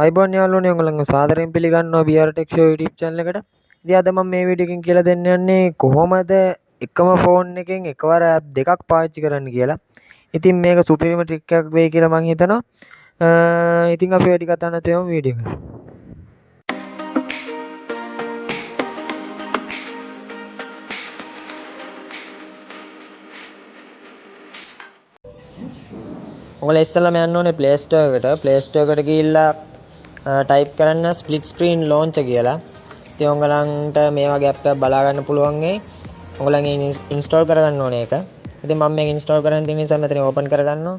අයිබෝන් යාළුවනේ ඔයගොල්ලන්ව සාදරයෙන් පිළිගන්නවා BR Tech Show YouTube channel එකට. ඉතින් අද මම මේ වීඩියෝ එකකින් කියලා දෙන්න යන්නේ කොහොමද එකම ෆෝන් එකෙන් එකවර ඇප් දෙකක් පාවිච්චි කරන්න කියලා. ඉතින් මේක සුපිරිම ට්‍රික් එකක් වෙයි කියලා මම හිතනවා. ඉතින් අපි වැඩි කතා නැතුව යමු වීඩියෝ එකට. ඔයාලා ඉස්සෙල්ලාම යන්න ඕනේ Play Store එකට. Play Store එකට ගිහිල්ලා ටයිප් කරන්න ස්ප්ලිට් ස්ක්‍රීන් ලෝන්චර් කියලා. ඉතින් ඔයගලන්ට මේ වගේ ඇප් එකක් බලා ගන්න පුළුවන් වෙයි. ඔයගලන් ඉන්ස්ටෝල් කරගන්න ඕනේ ඒක. ඉතින් මම මේක ඉන්ස්ටෝල් කරන් තියෙන නිසා මෙතන ඕපන් කරගන්නවා.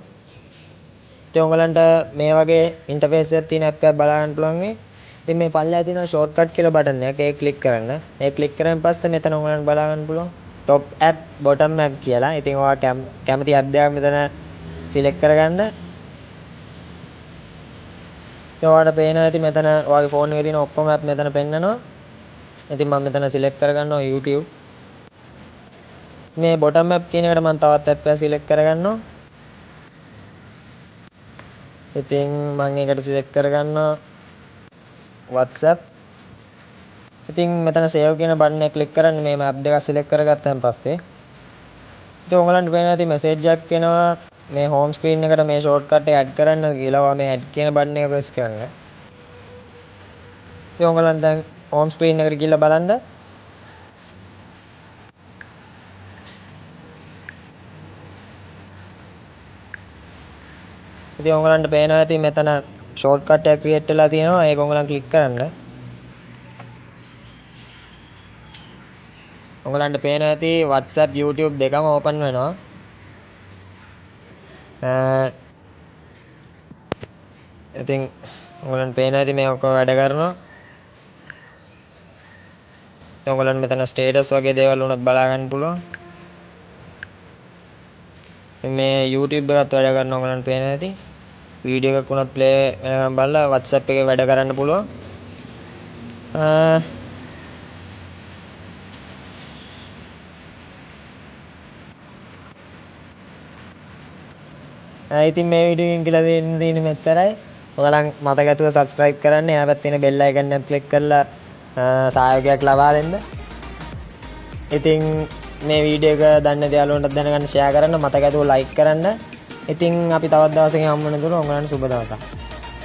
ඉතින් ඔයගලන්ට මේ වගේ ඉන්ටර්ෆේස් එකක් තියෙන ඇප් එකක් බලා ගන්න පුළුවන් වෙයි. ඉතින් මේ පල්ලෙහා තියෙන ෂෝට්කට් කියලා බටන් එක ඒක ක්ලික් කරන්න. ඒක ක්ලික් කරන් පස්සේ මෙතන ඔයගලන්ට බලා ගන්න පුළුවන් top app bottom app කියලා. ඉතින් ඔයා කැමති ඇප් දෙකක් මෙතන සිලෙක්ට් කරගන්න. ඔයාලට පේනවා ඇති මෙතන ඔයාගේ ෆෝන් එකේ තියෙන ඔක්කොම ඇප් මෙතන පෙන්නනවා. ඉතින් මම මෙතන සිලෙක්ට් කරගන්නවා YouTube. මේ bottom app කියන එකට මම තවත් ඇප් එකක් සිලෙක්ට් කරගන්නවා. ඉතින් මම ඒකට සිලෙක්ට් කරගන්නවා WhatsApp. ඉතින් මෙතන save කියන බටන් එක ක්ලික් කරන්න මේ ඇප් දෙක සිලෙක්ට් කරගත්තාන් පස්සේ ඉතින් ඔයගලන්ට පේනවා ඇති මැසේජ් එකක් එනවා මේ හෝම් ස්ක්‍රීන් එකට මේ ෂෝට්කට් එක ඇඩ් කරන්න කියලා. ඔයා මේ ඇඩ් කියන බටන් එක ප්‍රෙස් කරන්න. ඉතින් ඔයගලන් දැන් හෝම් ස්ක්‍රීන් එකට ගිහිල්ලා බලන්න. ඉතින් ඔයගලන්ට පේනවා ඇති මෙතන ෂෝට්කට් එක ක්‍රියේට් වෙලා තියෙනවා. ඒක ඔයගලන් ක්ලික් කරන්න. ඔයගලන්ට පේනවා ඇති WhatsApp YouTube දෙකම ඕපන් වෙනවා. ඉතින් ඔයගලන්ට පේනවා ඇති මේ ඔක්කොම වැඩ කරනවා. ඉතින් ඔයගලන් මෙතන ස්ටේටස් වගේ දේවල් උනත් බලා ගන්න පුළුවන්. මේ YouTube එකත් වැඩ කරනවා ඔයගලන්ට පේනවා ඇති. වීඩියෝ එකක් උනත් ප්ලේ වෙනකම් බලලා WhatsApp එකේ වැඩ කරන්න පුළුවන්. ඉතින් මේ වීඩියෝ එකෙන් කියලා දෙන්න තියෙන්නේ මෙච්චරයි. ඔයාලන් මතක ඇතුව subscribe කරන්න. එහා පැත්තේ තියෙන bell icon එක click කරලා සහයෝගයක් ලබා දෙන්න. ඉතින් මේ වීඩියෝ එක දන්නේ නැති යාළුවන්ට දැනගන්න share කරන්න. මතක ඇතුව like කරන්න. ඉතින් අපි තවත් දවසකින් හම්බ වෙනතුරු ඔයගලන්ට සුබ දවසක්.